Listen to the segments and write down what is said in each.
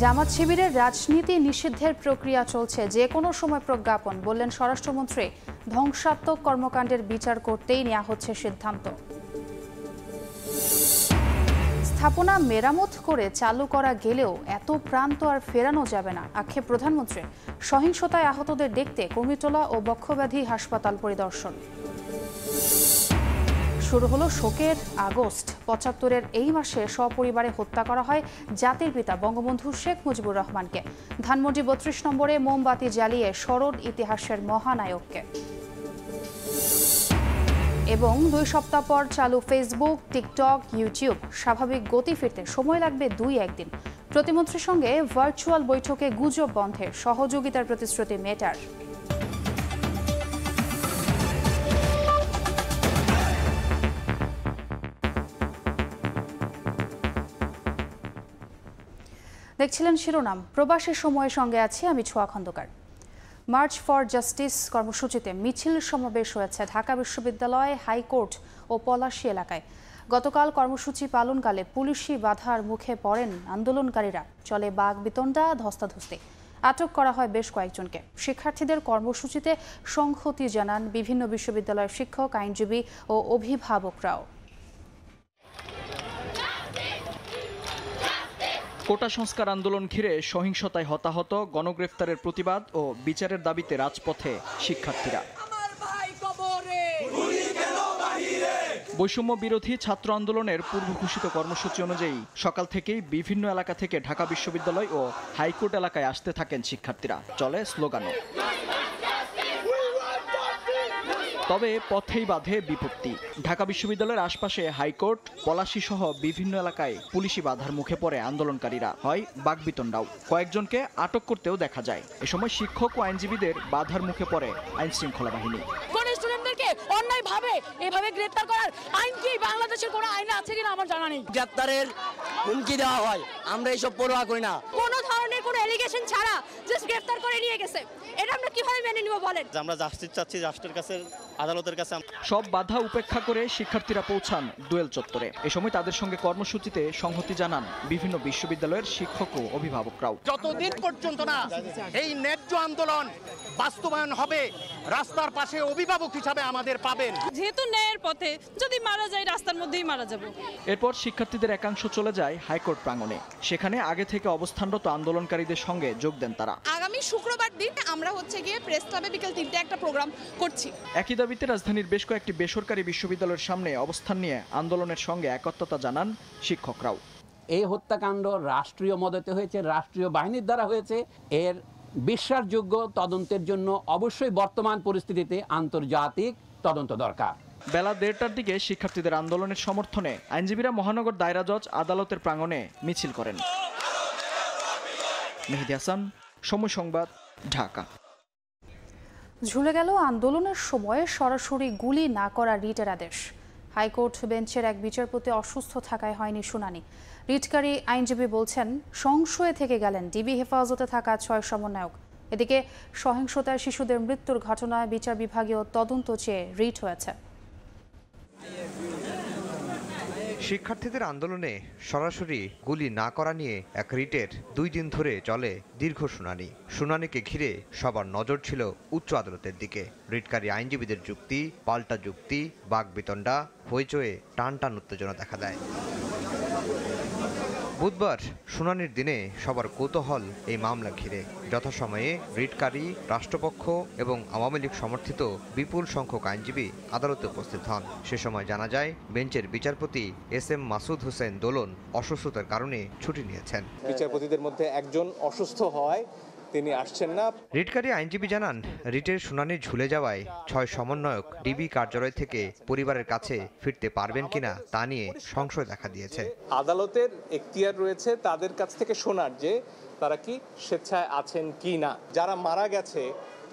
জামাত শিবিরের রাজনীতি নিষিদ্ধের প্রক্রিয়া চলছে, যে কোনো সময় প্রজ্ঞাপন, বললেন স্বরাষ্ট্রমন্ত্রী। ধ্বংসাত্মক কর্মকাণ্ডের বিচার করতেই নেওয়া হচ্ছে সিদ্ধান্ত। স্থাপনা মেরামত করে চালু করা গেলেও এত প্রাণ তো আর ফেরানো যাবে না, আক্ষেপ প্রধানমন্ত্রী। সহিংসতায় আহতদের দেখতে কুমিটোলা ও বক্ষব্যাধি হাসপাতাল পরিদর্শন। শুরু হলো শোকের আগস্ট। ৭৫-এর এই মাসে সপরিবারে হত্যা করা হয় জাতির পিতা বঙ্গবন্ধু শেখ মুজিবুর রহমানকে। ধানমন্ডি ৩২ নম্বরে মোমবাতি জ্বালিয়ে স্মরণ ইতিহাসের মহানায়ককে। এবং ২ সপ্তাহ পর চালু ফেসবুক, টিকটক, ইউটিউব। স্বাভাবিক গতি ফিরতে সময় লাগবে ২-১ দিন। প্রতিমন্ত্রীর সঙ্গে ভার্চুয়াল বৈঠকে গুজব বন্ধে সহযোগিতার প্রতিশ্রুতি মেটার। দেখছিলেন শিরোনাম। প্রবাসের সময়ের সঙ্গে আছি আমি ছোয়া খন্দকার। মার্চ ফর জাস্টিস কর্মসূচিতে মিছিল সমাবেশ হয়েছে ঢাকা বিশ্ববিদ্যালয়, হাইকোর্ট ও পলাশী এলাকায়। গতকাল কর্মসূচি পালনকালে পুলিশি বাধার মুখে পড়েন আন্দোলনকারীরা। চলে বাকবিতণ্ডা, ধস্তাধস্তি। আটক করা হয় বেশ কয়েকজনকে। শিক্ষার্থীদের কর্মসূচিতে সংহতি জানান বিভিন্ন বিশ্ববিদ্যালয়ের শিক্ষক, আইনজীবী ও অভিভাবকরাও। কোটা সংস্কার আন্দোলন ঘিরে সহিংসতায় হতাহত, গণগ্রেফতারের প্রতিবাদ ও বিচারের দাবিতে রাজপথে শিক্ষার্থীরা। বৈষম্য বিরোধী ছাত্র আন্দোলনের পূর্ব ঘোষিত কর্মসূচি অনুযায়ী সকাল থেকেই বিভিন্ন এলাকা থেকে ঢাকা বিশ্ববিদ্যালয় ও হাইকোর্ট এলাকায় আসতে থাকেন শিক্ষার্থীরা। চলে স্লোগানও। তবে পথেই বাধে বিপত্তি। ঢাকা বিশ্ববিদ্যালয়ের আশপাশে হাইকোর্ট, পলাশী সহ বিভিন্ন এলাকায় পুলিশি বাধার মুখে পড়ে আন্দোলনকারীরা। হয় বাকবিতণ্ডাও। কয়েকজনকে আটক করতেও দেখা যায়। এ সময় শিক্ষক ও আইনজীবীদের বাধার মুখে পড়ে আইন শৃঙ্খলা বাহিনী। অন্যায়ভাবে এভাবে গ্রেফতার করার আইন কি বাংলাদেশের কোনো আইনে আছে কিনা আমার জানা নেই। গ্রেফতারের হুমকি দেওয়া হয়, আমরা এইসব পরোয়া করি না। কোনো ধরনের কোনো এলিগেশন ছাড়া জাস্ট গ্রেফতার করে নিয়ে গেছে, এটা আমরা কিভাবে মেনে নিব বলেন? আমরা জাস্টিস চাচ্ছি, রাষ্ট্রের কাছে, আদালতের কাছে। সব বাধা উপেক্ষা করে শিক্ষার্থীরা পৌঁছান দোয়েল চত্বরে। এ সময় তাদের সঙ্গে কর্মসূচিতে সংহতি জানান বিভিন্ন বিশ্ববিদ্যালয়ের শিক্ষক ও অভিভাবকরাও। যতদিন পর্যন্ত না এই ন্যায্য আন্দোলন বাস্তবায়ন হবে, রাস্তার পাশে অভিভাবক হিসাবে আমাদের পাবেন। যেহেতু ন্যায়ের পথে, যদি মারা যায় রাস্তার মধ্যেই মারা যাব। এরপর শিক্ষার্থীদের একাংশ চলে যায় হাইকোর্ট প্রাঙ্গণে। সেখানে আগে থেকে অবস্থানরত আন্দোলনকারীদের সঙ্গে যোগ দেন তারা। আগামী শুক্রবার দিন আমরা গিয়ে প্রেস ক্লাবে বিকেল 3টায় একটা প্রোগ্রাম করছি। একই দাবিতে রাজধানীর বেশ কয়েকটি বেসরকারি বিশ্ববিদ্যালয়ের সামনে অবস্থান নিয়ে আন্দোলনের সঙ্গে একত্রতা জানান শিক্ষকরাও। এই হত্যাকাণ্ড রাষ্ট্রীয় মদতে হয়েছে, রাষ্ট্রীয় বাহিনীর দ্বারা হয়েছে। এর বিশ্বাসযোগ্য তদন্তের জন্য অবশ্যই বর্তমান পরিস্থিতিতে আন্তর্জাতিক তদন্ত দরকার। বেলা 1:30টার দিকে শিক্ষার্থীদের আন্দোলনের সমর্থনে আইনজীবীরা মহানগর দায়রা জজ আদালতের প্রাঙ্গণে মিছিল করেন। মেহেদী হাসান, সময় সংবাদ, ঢাকা। ঝুলে গেল আন্দোলনের সময় সরাসরি গুলি না করা রিটের আদেশ। হাইকোর্ট বেঞ্চের এক বিচারপতি অসুস্থ থাকায় হয়নি শুনানি। রিটকারী আইনজীবী বলছেন, সংশয়ে থেকে গেলেন ডিবি হেফাজতে থাকা ৬ সমন্বয়ক। এদিকে সহিংসতায় শিশুদের মৃত্যুর ঘটনায় বিচার বিভাগীয় তদন্ত চেয়ে রিট হয়েছে। শিক্ষার্থীদের আন্দোলনে সরাসরি গুলি না করা নিয়ে এক রিটের 2 দিন ধরে চলে দীর্ঘ শুনানি। শুনানিকে ঘিরে সবার নজর ছিল উচ্চ আদালতের দিকে। রিটকারী আইনজীবীদের যুক্তি, পাল্টা যুক্তি, বাকবিতণ্ডা, হইচয়ে টান উত্তেজনা দেখা দেয়। বুধবার শুনানির দিনে সবার কৌতূহল এই মামলা ঘিরে। যথাসময়ে রিটকারী, রাষ্ট্রপক্ষ এবং আওয়ামী লীগ সমর্থিত বিপুল সংখ্যক আইনজীবী আদালতে উপস্থিত হন। সে সময় জানা যায়, বেঞ্চের বিচারপতি SM মাসুদ হোসেন দোলন অসুস্থতার কারণে ছুটি নিয়েছেন। বিচারপতিদের মধ্যে একজন অসুস্থ হয়, তিনি আসছেন না। রিটকারী আইনজীবী জানান, রিটের শুনানি ঝুলে যাওয়ায় 6 সমন্বয়ক ডিবি কার্যালয় থেকে পরিবারের কাছে ফিরতে পারবেন কিনা তা নিয়ে সংশয় দেখা দিয়েছে। আদালতের এখতিয়ার রয়েছে তাদের কাছ থেকে শোনার যে তারা কি স্বেচ্ছায় আছেন কি না। যারা মারা গেছে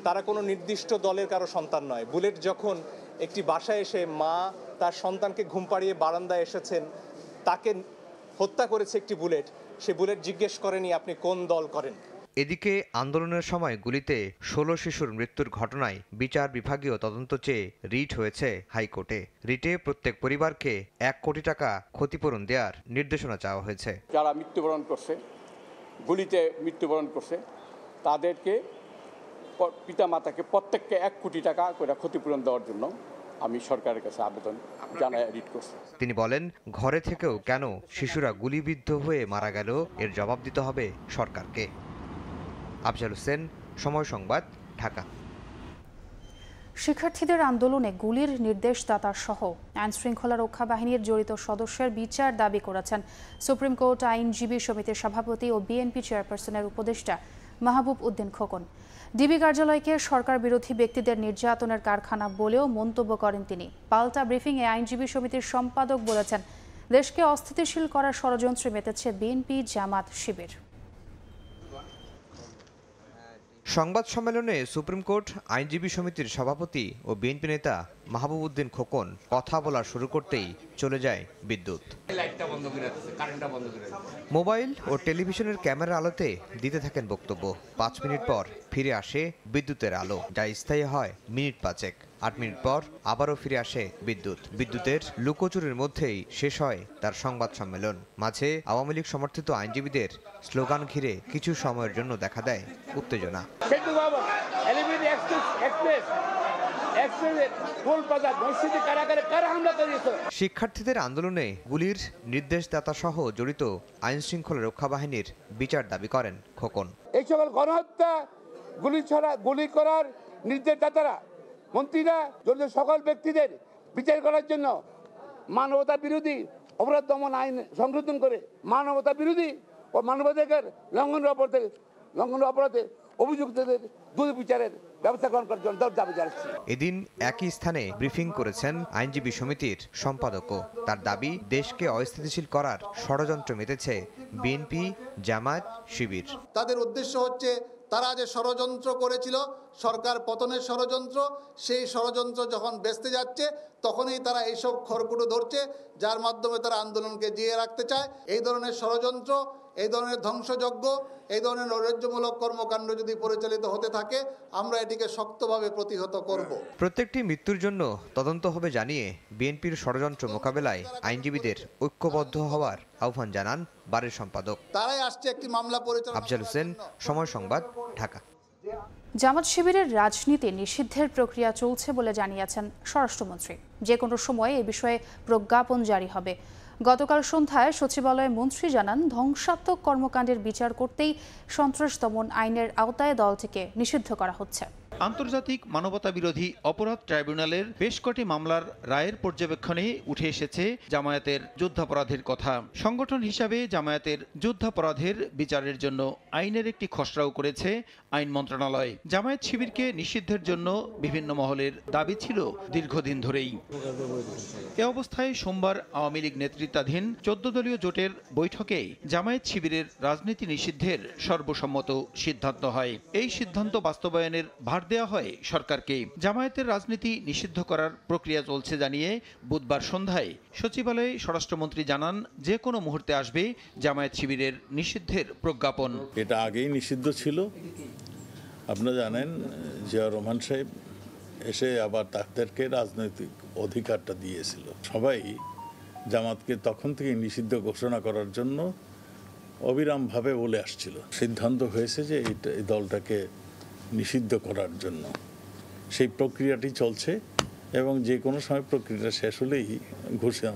তারা কোনো নির্দিষ্ট দলের কারো সন্তান নয়। বুলেট যখন একটি বাসায় এসে মা তার সন্তানকে ঘুম পাড়িয়ে বারান্দায় এসেছেন, তাকে হত্যা করেছে একটি বুলেট, সে বুলেট জিজ্ঞেস করেনি আপনি কোন দল করেন। এদিকে আন্দোলনের সময় গুলিতে 16 শিশুর মৃত্যুর ঘটনায় বিচার বিভাগীয় তদন্ত চেয়ে রিট হয়েছে হাইকোর্টে। রিটে প্রত্যেক পরিবারকে 1 কোটি টাকা ক্ষতিপূরণ দেওয়ার নির্দেশনা চাওয়া হয়েছে। যারা মৃত্যুবরণ করছে গুলিতে মৃত্যুবরণ করছে তাদেরকে পিতামাতাকে প্রত্যেককে 1 কোটি টাকা করে ক্ষতিপূরণ দেওয়ার জন্য আমি সরকারের কাছে আবেদন জানাই রিট করছি। তিনি বলেন, ঘরে থেকেও কেন শিশুরা গুলিবিদ্ধ হয়ে মারা গেল এর জবাব দিতে হবে সরকারকে। আফজাল হোসেন, সময় সংবাদ, ঢাকা। শিক্ষার্থীদের আন্দোলনে গুলির নির্দেশদাতা সহ আইনশৃঙ্খলা রক্ষা বাহিনীর জড়িত সদস্যের বিচার দাবি করেছেন সুপ্রিম কোর্ট আইনজীবী সমিতির সভাপতি ও বিএনপি চেয়ারপারসনের উপদেষ্টা মাহবুব উদ্দিন খোকন। ডিবি কার্যালয়কে সরকার বিরোধী ব্যক্তিদের নির্যাতনের কারখানা বলেও মন্তব্য করেন তিনি। পাল্টা ব্রিফিংয়ে আইনজীবী সমিতির সম্পাদক বলেছেন, দেশকে অস্থিতিশীল করার ষড়যন্ত্রে মেতেছে বিএনপি, জামাত, শিবির। সংবাদ সম্মেলনে সুপ্রিম কোর্ট আইনজীবী সমিতির সভাপতি ও বিএনপি নেতা মাহবুব উদ্দিন খোকন কথা বলা শুরু করতেই চলে যায় বিদ্যুৎ। মোবাইল ও টেলিভিশনের ক্যামেরার আলোতে দিতে থাকেন বক্তব্য। 5 মিনিট পর ফিরে আসে বিদ্যুতের আলো, যা স্থায়ী হয় মিনিট 5। 8 মিনিট পর আবারও ফিরে আসে বিদ্যুৎ। বিদ্যুতের লুকোচুরির মধ্যেই শেষ হয় তার সংবাদ সম্মেলন। মাঝে আওয়ামী লীগ সমর্থিত আইনজীবীদের স্লোগান ঘিরে কিছু সময়ের জন্য দেখা দেয় উত্তেজনা। শিক্ষার্থীদের আন্দোলনে গুলির নির্দেশদাতা সহ জড়িত আইনশৃঙ্খলা রক্ষা বাহিনীর বিচার দাবি করেন খোকন। এই সকল গণহত্যা, গুলি করার নির্দেশদাতারা, মন্ত্রীরা জড়িত সকল ব্যক্তিদের বিচার করার জন্য মানবতা বিরোধী অপরাধ দমন আইন সংশোধন করে মানবতা বিরোধী ও মানবাধিকার লঙ্ঘনের অপরাধে অভিযুক্তদের দ্রুত বিচারের ব্যবস্থা গ্রহণ করার জন্য দাবি জানাচ্ছি। এদিন একই স্থানে ব্রিফিং করেছেন আইনজীবী সমিতির সম্পাদকও। তার দাবি, দেশকে অস্থিতিশীল করার ষড়যন্ত্র মেতেছে বিএনপি, জামাত, শিবির। তাদের উদ্দেশ্য হচ্ছে তারা যে ষড়যন্ত্র করেছিল, সরকার পতনের ষড়যন্ত্র, সেই ষড়যন্ত্র যখন বেস্তে যাচ্ছে তখনই তারা এইসব খড়কুটো ধরছে, যার মাধ্যমে তারা আন্দোলনকে জিয়ে রাখতে চায়। এই ধরনের ষড়যন্ত্র, এই ধরনের ধ্বংসযজ্ঞ, এই ধরনের নৈরাজ্যমূলক কর্মকাণ্ড যদি পরিচালিত হতে থাকে, আমরা এটিকে শক্তভাবে প্রতিহত করব। প্রত্যেকটি মৃত্যুর জন্য তদন্ত হবে জানিয়ে বিএনপির ষড়যন্ত্র মোকাবেলায় আইনজীবীদের ঐক্যবদ্ধ হওয়ার আহ্বান জানান বারের সম্পাদক। তারাই আসছে একটি মামলা পরিচালনা। আফজাল হোসেন, সময় সংবাদ, ঢাকা। জামাত শিবিরের রাজনীতি নিষিদ্ধের প্রক্রিয়া চলছে বলে জানিয়েছেন স্বরাষ্ট্রমন্ত্রী। যে কোনো সময় এ বিষয়ে প্রজ্ঞাপন জারি হবে। গতকাল সন্ধ্যায় সচিবালয়ে মন্ত্রী জানান, ধ্বংসাত্মক কর্মকাণ্ডের বিচার করতেই সন্ত্রাস দমন আইনের আওতায় দলটিকে নিষিদ্ধ করা হচ্ছে। আন্তর্জাতিক মানবতা বিরোধী অপরাধ ট্রাইব্যুনালের বেশ কটি মামলার রায়ের পর্যবেক্ষণে উঠে এসেছে জামায়াতের যুদ্ধাপরাধের কথা। সংগঠন হিসাবে জামায়াতের যুদ্ধাপরাধের বিচারের জন্য আইনের একটি খসড়াও করেছে আইন মন্ত্রণালয়। জামায়াত শিবিরকে নিষিদ্ধের জন্য বিভিন্ন মহলের দাবি ছিল দীর্ঘদিন ধরেই। এ অবস্থায় সোমবার আওয়ামী লীগ নেতৃত্বাধীন 14 দলীয় জোটের বৈঠকে জামায়াত শিবিরের রাজনীতি নিষিদ্ধের সর্বসম্মত সিদ্ধান্ত হয়। এই সিদ্ধান্ত বাস্তবায়নের ভার দেওয়া হয় সরকারকে। জামায়াতের রাজনীতি নিষিদ্ধ করার প্রক্রিয়া চলছে জানিয়ে বুধবার সন্ধ্যায় সচিবালয়ে স্বরাষ্ট্রমন্ত্রী জানান, যে কোনো মুহূর্তে আসবে জামায়াত শিবিরের নিষিদ্ধের প্রজ্ঞাপন। এটা আগেই নিষিদ্ধ ছিল। আপনারা জানেন, জিয়া রহমান সাহেব এসে আবার তাদেরকে রাজনৈতিক অধিকারটা দিয়েছিল। সবাই জামাতকে তখন থেকে নিষিদ্ধ ঘোষণা করার জন্য অবিরামভাবে বলে আসছিল। সিদ্ধান্ত হয়েছে যে এই দলটাকে নিষিদ্ধ করার জন্য। সেই প্রক্রিয়াটি চলছে এবং যে কোনো সময় প্রক্রিয়াটা শেষ হলেই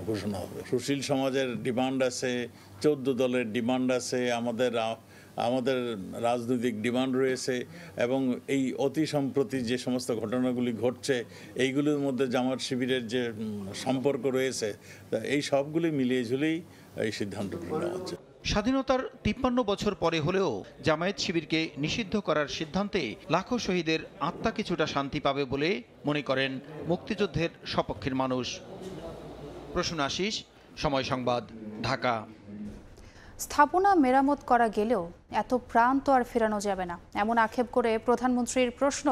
ঘোষণা হবে। সুশীল সমাজের ডিমান্ড আছে, 14 দলের ডিমান্ড আছে, আমাদের রাজনৈতিক ডিমান্ড রয়েছে এবং এই অতি সম্প্রতি যে সমস্ত ঘটনাগুলি ঘটছে এইগুলোর মধ্যে জামায়াত শিবিরের যে সম্পর্ক রয়েছে, এই সবগুলি মিলিয়ে ঝুলেই এই সিদ্ধান্তটি নেওয়া হচ্ছে। স্বাধীনতার 53 বছর পরে হলেও জামায়াত শিবিরকে নিষিদ্ধ করার সিদ্ধান্তে লাখো শহীদের আত্মা কিছুটা শান্তি পাবে বলে মনে করেন মুক্তিযুদ্ধের সপক্ষের মানুষ। প্রসূন আশিস, সময় সংবাদ, ঢাকা। স্থাপনা মেরামত করা গেলেও এত প্রাণ তো আর ফেরানো যাবে না, এমন আক্ষেপ করে প্রধানমন্ত্রীর প্রশ্ন,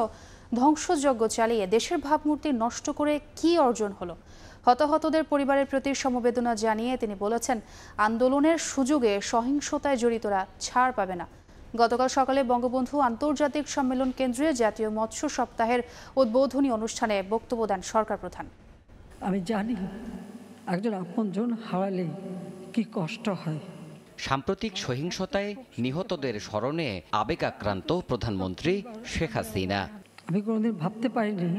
ধ্বংসযজ্ঞ চালিয়ে দেশের ভাবমূর্তি নষ্ট করে কি অর্জন হলো? হতাহতদের পরিবারের প্রতি সমবেদনা জানিয়ে তিনি বলেছেন, আন্দোলনের সুযোগে সহিংসতায় জড়িতরা ছাড় পাবে না। গতকাল সকালে বঙ্গবন্ধু আন্তর্জাতিক সম্মেলন কেন্দ্রে জাতীয় মৎস্য সপ্তাহের উদ্বোধনী অনুষ্ঠানে বক্তব্য দেন সরকার প্রধান। আমি জানি একজন আপনজন হারালে কি কষ্ট হয়, সাম্প্রতিক সহিংসতায় নিহতদের স্মরণে আবেগাক্রান্ত প্রধানমন্ত্রী শেখ হাসিনা। আমি কোনোদিন ভাবতে পারিনি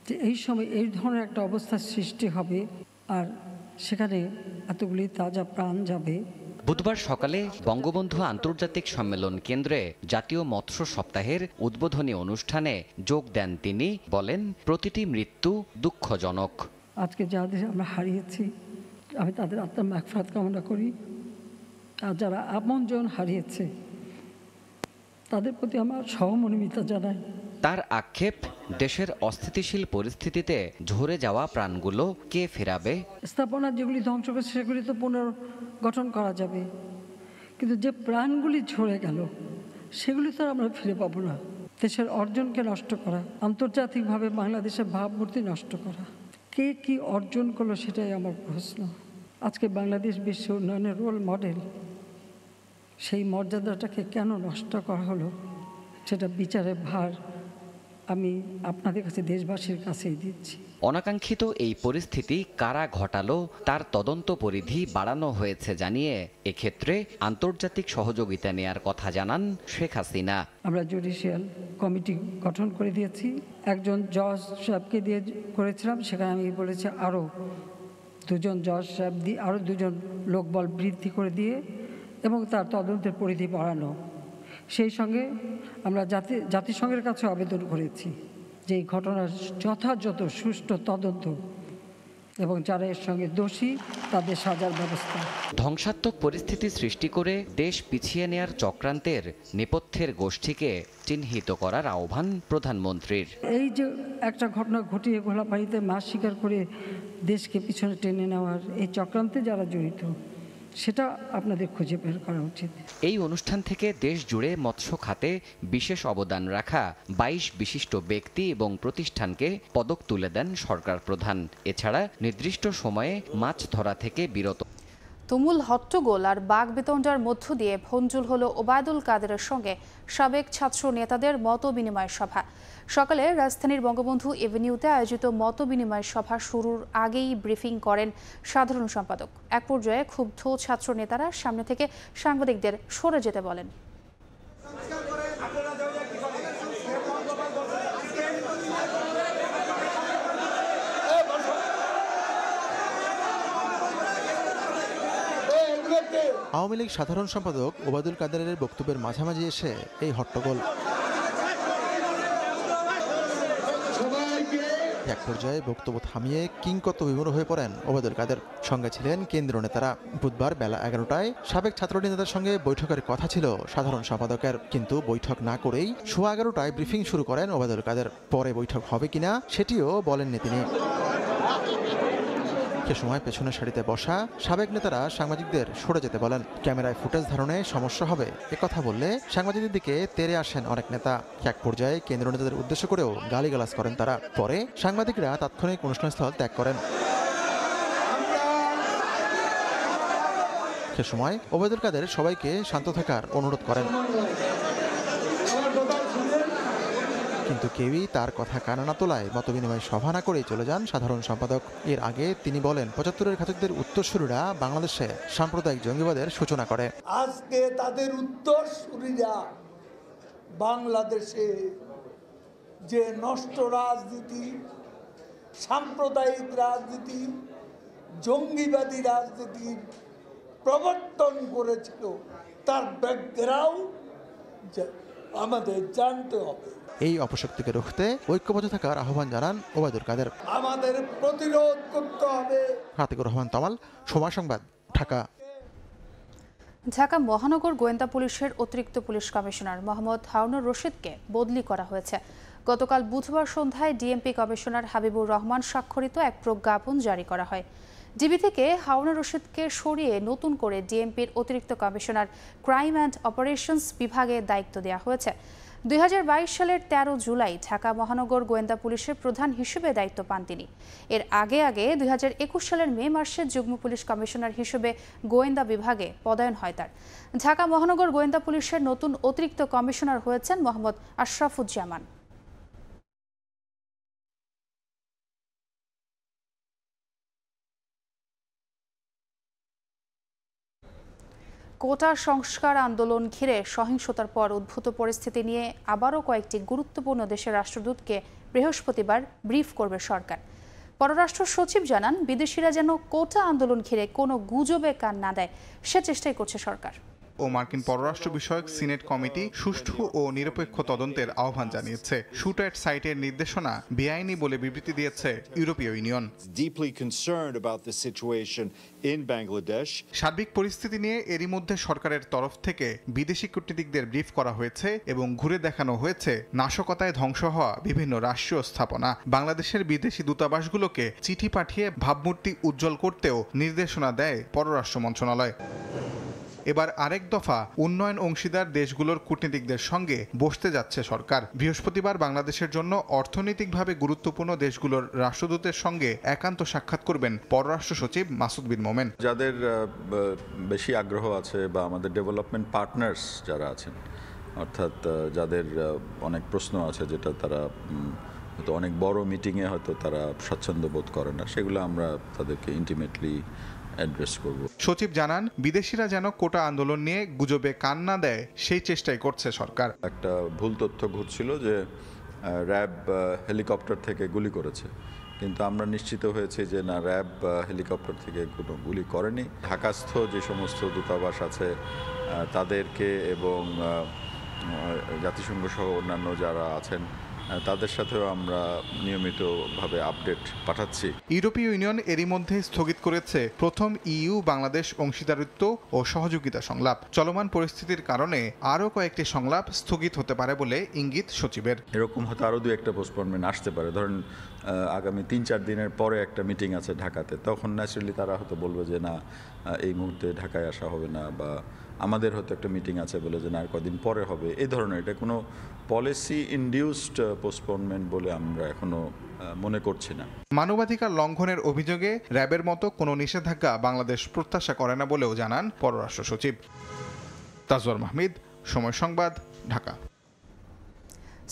যে এই সময় এই ধরনের একটা অবস্থার সৃষ্টি হবে আর সেখানে এতগুলি তাজা প্রাণ যাবে। বুধবার সকালে বঙ্গবন্ধু আন্তর্জাতিক সম্মেলন কেন্দ্রে জাতীয় মৎস্য সপ্তাহের উদ্বোধনী অনুষ্ঠানে যোগ দেন তিনি। বলেন, প্রতিটি মৃত্যু দুঃখজনক। আজকে যাদের আমরা হারিয়েছি আমি তাদের আত্মার মাগফিরাত কামনা করি, আর যারা আপনজন হারিয়েছে তাদের প্রতি আমার সহমর্মিতা জানাই। তার আক্ষেপ, দেশের অস্থিতিশীল পরিস্থিতিতে ঝরে যাওয়া প্রাণগুলো কে ফেরাবে? স্থাপনা যেগুলি ধ্বংস করেছে সেগুলি তো পুনর্গঠন করা যাবে, কিন্তু যে প্রাণগুলি ঝরে গেল সেগুলি তো আমরা ফিরে পাবো না। দেশের অর্জনকে নষ্ট করা, আন্তর্জাতিকভাবে বাংলাদেশের ভাবমূর্তি নষ্ট করা, কে কি অর্জন করলো সেটাই আমার প্রশ্ন। আজকে বাংলাদেশ বিশ্ব উন্নয়নের রোল মডেল, সেই মর্যাদাটাকে কেন নষ্ট করা হলো সেটা বিচারের ভার আমি আপনাদের কাছে, দেশবাসীর কাছেই দিচ্ছি। অনাকাঙ্ক্ষিত এই পরিস্থিতি কারা ঘটালো তার তদন্ত পরিধি বাড়ানো হয়েছে জানিয়ে এক্ষেত্রে আন্তর্জাতিক সহযোগিতা নেয়ার কথা জানান শেখ হাসিনা। আমরা জুডিশিয়াল কমিটি গঠন করে দিয়েছি, একজন জজ সাহেবকে দিয়ে করেছিলাম, সেখানে আমি বলেছি আরও দুজন জজ সাহেব দিয়ে আরও দুজন লোকবল বৃদ্ধি করে দিয়ে এবং তার তদন্তের পরিধি বাড়ানো। সেই সঙ্গে আমরা জাতিসংঘের কাছে আবেদন করেছি যে এই ঘটনার যথাযথ সুষ্ঠু তদন্ত এবং যারা এর সঙ্গে দোষী তাদের সাজার ব্যবস্থা। ধ্বংসাত্মক পরিস্থিতি সৃষ্টি করে দেশ পিছিয়ে নেয়ার চক্রান্তের নেপথ্যের গোষ্ঠীকে চিহ্নিত করার আহ্বান প্রধানমন্ত্রীর। এই যে একটা ঘটনা ঘটিয়ে ঘোলাপানিতে মাছ শিকার করে দেশকে পিছনে টেনে নেওয়ার এই চক্রান্তে যারা জড়িত সেটা আপনাদের খুঁজে বের করা উচিত। এই অনুষ্ঠান থেকে দেশ জুড়ে মৎস্য খাতে বিশেষ অবদান রাখা 22 বিশিষ্ট ব্যক্তি এবং প্রতিষ্ঠানকে পদক তুলে দেন সরকার প্রধান। এছাড়া নির্দিষ্ট সময়ে মাছ ধরা থেকে বিরত। তুমুল হট্টগোল আর বাকবিতণ্ডার মধ্য দিয়ে ভঞ্জুল হলো ওবায়দুল কাদেরের সঙ্গে সাবেক ছাত্র নেতাদের মতবিনিময় সভা। সকালে রাজধানীর বঙ্গবন্ধু এভিনিউতে আয়োজিত মতবিনিময় সভা শুরুর আগেই ব্রিফিং করেন সাধারণ সম্পাদক। এক পর্যায়ে ক্ষুব্ধ ছাত্র নেতারা সামনে থেকে সাংবাদিকদের সরে যেতে বলেন। আওয়ামী লীগ সাধারণ সম্পাদক ওবায়দুল কাদেরের বক্তব্যের মাঝামাঝি এসে এই হট্টগোল। এক পর্যায়ে বক্তব্য থামিয়ে কিংকর্তব্য বিমূঢ় হয়ে পড়েন ওবায়দুল কাদের। সঙ্গে ছিলেন কেন্দ্রীয় নেতারা। বুধবার বেলা 11টায় সাবেক ছাত্রনেতাদের সঙ্গে বৈঠকের কথা ছিল সাধারণ সম্পাদকের, কিন্তু বৈঠক না করেই 11:15টায় ব্রিফিং শুরু করেন ওবায়দুল কাদের। পরে বৈঠক হবে কিনা সেটিও বলেননি তিনি। সে সময় পেছনের সারিতে বসা সাবেক নেতারা সাংবাদিকদের সরে যেতে বলেন। ক্যামেরায় ফুটেজ ধারণে সমস্যা হবে একথা বললে সাংবাদিকদের দিকে তেড়ে আসেন অনেক নেতা। এক পর্যায়ে কেন্দ্রীয় নেতাদের উদ্দেশ্য করেও গালিগালাজ করেন তারা। পরে সাংবাদিকরা তাৎক্ষণিক অনুষ্ঠানস্থল ত্যাগ করেন। সে সময় ওবায়দুল কাদের সবাইকে শান্ত থাকার অনুরোধ করেন, কিন্তু কেউই তার কথা কানে না তোলায় মতবিনিময় সভা না করেই চলে যান সাধারণ সম্পাদক। এর আগে তিনি বলেন, 75-এর ঘাতকদের উত্তরসূরিরা বাংলাদেশে সাম্প্রদায়িক জঙ্গিবাদের সূচনা করে। আজকে তাদের উত্তরসূরিরা বাংলাদেশে যে নষ্ট রাজনীতি, সাম্প্রদায়িক রাজনীতি, জঙ্গিবাদী রাজনীতির প্রবর্তন করেছিল, তার ব্যাকগ্রাউন্ড আমাদের জানতে হবে। এই অপশক্তিকে রুখতে ঐক্যবদ্ধ থাকার আহ্বান জানান ওবায়দুল কাদের। আমাদের প্রতিরোধ করতে হবে। আতিকুর রহমান তামাল, সময় সংবাদ, ঢাকা। ঢাকা মহানগর গোয়েন্দা পুলিশের অতিরিক্ত পুলিশ কমিশনার মোহাম্মদ হারুনুর রশিদকে বদলি করা হয়েছে। গতকাল বুধবার সন্ধ্যায় ডিএমপি কমিশনার হাবিবুর রহমান স্বাক্ষরিত এক প্রজ্ঞাপন জারি করা হয়। ডিবি থেকে হারুনুর রশিদকে সরিয়ে নতুন করে ডিএমপির অতিরিক্ত কমিশনার ক্রাইম অ্যান্ড অপারেশনস বিভাগে দায়িত্ব দেওয়া হয়েছে। 2022 সালের 13 জুলাই ঢাকা মহানগর গোয়েন্দা পুলিশের প্রধান হিসেবে দায়িত্ব পান তিনি। এর আগে 2021 সালের মে মাসে যুগ্ম পুলিশ কমিশনার হিসেবে গোয়েন্দা বিভাগে পদায়ন হয় তার। ঢাকা মহানগর গোয়েন্দা পুলিশের নতুন অতিরিক্ত কমিশনার হয়েছেন মোহাম্মদ আশরাফুজ্জামান। কোটা সংস্কার আন্দোলন ঘিরে সহিংসতার পর উদ্ভূত পরিস্থিতি নিয়ে আবারও কয়েকটি গুরুত্বপূর্ণ দেশের রাষ্ট্রদূতকে বৃহস্পতিবার ব্রিফ করবে সরকার। পররাষ্ট্র সচিব জানান, বিদেশিরা যেন কোটা আন্দোলন ঘিরে কোনো গুজবে কান না দেয় সে চেষ্টাই করছে সরকার। ও মার্কিন পররাষ্ট্র বিষয়ক সিনেট কমিটি সুষ্ঠু ও নিরপেক্ষ তদন্তের আহ্বান জানিয়েছে। শুট অ্যাট সাইটের নির্দেশনা বেআইনি বলে বিবৃতি দিয়েছে ইউরোপীয় ইউনিয়ন। সার্বিক পরিস্থিতি নিয়ে এরই মধ্যে সরকারের তরফ থেকে বিদেশি কূটনীতিকদের ব্রিফ করা হয়েছে এবং ঘুরে দেখানো হয়েছে নাশকতায় ধ্বংস হওয়া বিভিন্ন রাষ্ট্রীয় স্থাপনা। বাংলাদেশের বিদেশি দূতাবাসগুলোকে চিঠি পাঠিয়ে ভাবমূর্তি উজ্জ্বল করতেও নির্দেশনা দেয় পররাষ্ট্র মন্ত্রণালয়। এবার আরেক দফা উন্নয়ন অংশীদার দেশগুলোর কূটনীতিকদের সঙ্গে বসতে যাচ্ছে সরকার। বৃহস্পতিবার বাংলাদেশের জন্য অর্থনৈতিকভাবে গুরুত্বপূর্ণ দেশগুলোর রাষ্ট্রদূতের সঙ্গে একান্ত সাক্ষাৎ করবেন পররাষ্ট্র সচিব মাসুদ বিন মোমেন। যাদের বেশি আগ্রহ আছে বা আমাদের ডেভেলপমেন্ট পার্টনার্স যারা আছেন, অর্থাৎ যাদের অনেক প্রশ্ন আছে যেটা তারা হয়তো অনেক বড় মিটিংয়ে হয়তো তারা স্বাচ্ছন্দ্য বোধ করে না, সেগুলো আমরা তাদেরকে ইন্টিমেটলি অ্যাড্রেস করব। সচিব জানান, বিদেশিরা যেন কোটা আন্দোলন নিয়ে গুজবে কান না দেয় সেই চেষ্টাই করছে সরকার। একটা ভুল তথ্য ঘুরছিল যে র্যাব হেলিকপ্টার থেকে গুলি করেছে, কিন্তু আমরা নিশ্চিত হয়েছি যে না, র্যাব হেলিকপ্টার থেকে কোনো গুলি করেনি। ঢাকাস্থ যে সমস্ত দূতাবাস আছে তাদেরকে এবং জাতিসংঘ সহ অন্যান্য যারা আছেন তাদের সাথেও আমরা নিয়মিতভাবে আপডেট পাঠাচ্ছি। ইউরোপীয় ইউনিয়ন এরই মধ্যে স্থগিত করেছে প্রথম ইইউ বাংলাদেশ অংশীদারিত্ব ও সহযোগিতা সংলাপ। চলমান পরিস্থিতির কারণে আরও কয়েকটি সংলাপ স্থগিত হতে পারে বলে ইঙ্গিত সচিবের। এরকম হয়তো আরও 2-1টা পোস্টপোনমেন্ট আসতে পারে। ধরেন আগামী 3-4 দিনের পরে একটা মিটিং আছে ঢাকাতে, তখন ন্যাচারালি তারা হয়তো বলবে যে না, এই মুহূর্তে ঢাকায় আসা হবে না, বা আমাদের হয়তো একটা মিটিং আছে বলে যে না, আর কদিন পরে হবে। এই ধরনের এটা কোনো পলিসি ইনডিউসড পোস্টপোনমেন্ট বলে আমরা এখনো মনে করছি না। মানবাধিকার লঙ্ঘনের অভিযোগে র্যাবের মতো কোনো নিষেধাজ্ঞা বাংলাদেশ প্রত্যাশা করে না বলেও জানান পররাষ্ট্র সচিব। তাজওয়ার মাহমুদ, সময় সংবাদ, ঢাকা।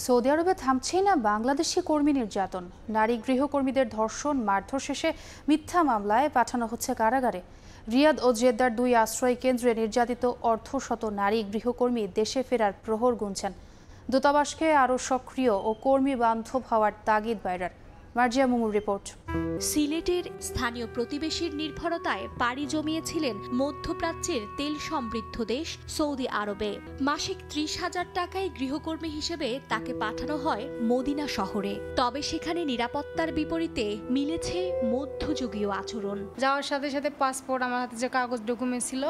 সৌদি আরবে থামছেই না বাংলাদেশি কর্মী নির্যাতন। নারী গৃহকর্মীদের ধর্ষণ, মারধর শেষে মিথ্যা মামলায় পাঠানো হচ্ছে কারাগারে। রিয়াদ ও জেদ্দার 2 আশ্রয় কেন্দ্রে নির্যাতিত অর্ধশত নারী গৃহকর্মী দেশে ফেরার প্রহর গুনছেন। দূতাবাসকে আরও সক্রিয় ও কর্মী বান্ধব হওয়ার তাগিদ বাইরার। মার্জিয়া মুমুর রিপোর্ট। সিলেটের স্থানীয় প্রতিবেশীর নির্ভরতায় পাড়ি জমিয়েছিলেন মধ্যপ্রাচ্যের তেল সমৃদ্ধ দেশ সৌদি আরবে। মাসিক 30,000 টাকায় গৃহকর্মী হিসেবে তাকে পাঠানো হয় মদিনা শহরে। তবে সেখানে নিরাপত্তার বিপরীতে মিলেছে মধ্যযুগীয় আচরণ। যাওয়ার সাথে সাথে পাসপোর্ট, আমার হাতে যে কাগজ ডকুমেন্ট ছিল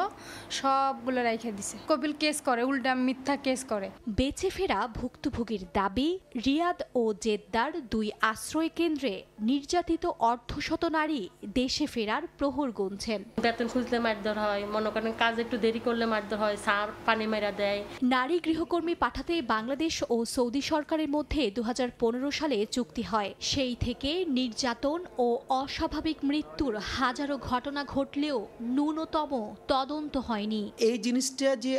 সবগুলো রেখে দিছে। কপিল কেস করে, উল্টা মিথ্যা কেস করে। বেঁচে ফেরা ভুক্তভোগীর দাবি, রিয়াদ ও জেদ্দার 2 আশ্রয় কেন্দ্রে নির্যাতিত অর্ধশত নারী দেশে ফেরার প্রহর গুনছেন। বেতন খুঁজলে মারধর হয়, মনে করেন কাজ একটু দেরি করলে মারধর হয়, সার পানি মেরা দেয়। নারী গৃহকর্মী পাঠাতে বাংলাদেশ ও সৌদি সরকারের মধ্যে 2015 সালে চুক্তি হয়। সেই থেকে নির্যাতন ও অস্বাভাবিক মৃত্যুর হাজারো ঘটনা ঘটলেও ন্যূনতম তদন্ত হয়নি। এই জিনিসটা যে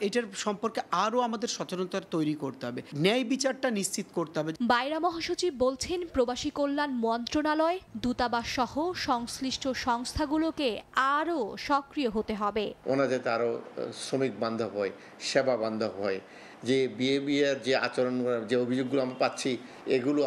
এটার সম্পর্কে আরো আমাদের সচেতনতা তৈরি করতে হবে, ন্যায় বিচারটা নিশ্চিত করতে হবে। বাইরা মহাসচিব বলছেন, প্রবাসী কল্যাণ মন্ত্রণালয়, দূতাবাস সহ সংশ্লিষ্ট সংস্থাগুলোকে আরও সক্রিয় হতে হবে। ওনারা যাতে আরও শ্রমিক বান্ধব হয়, সেবা বান্ধব হয়। যে বিহেভিয়ার, যে আচরণ, যে অভিযোগগুলো আমরা পাচ্ছি, এগুলো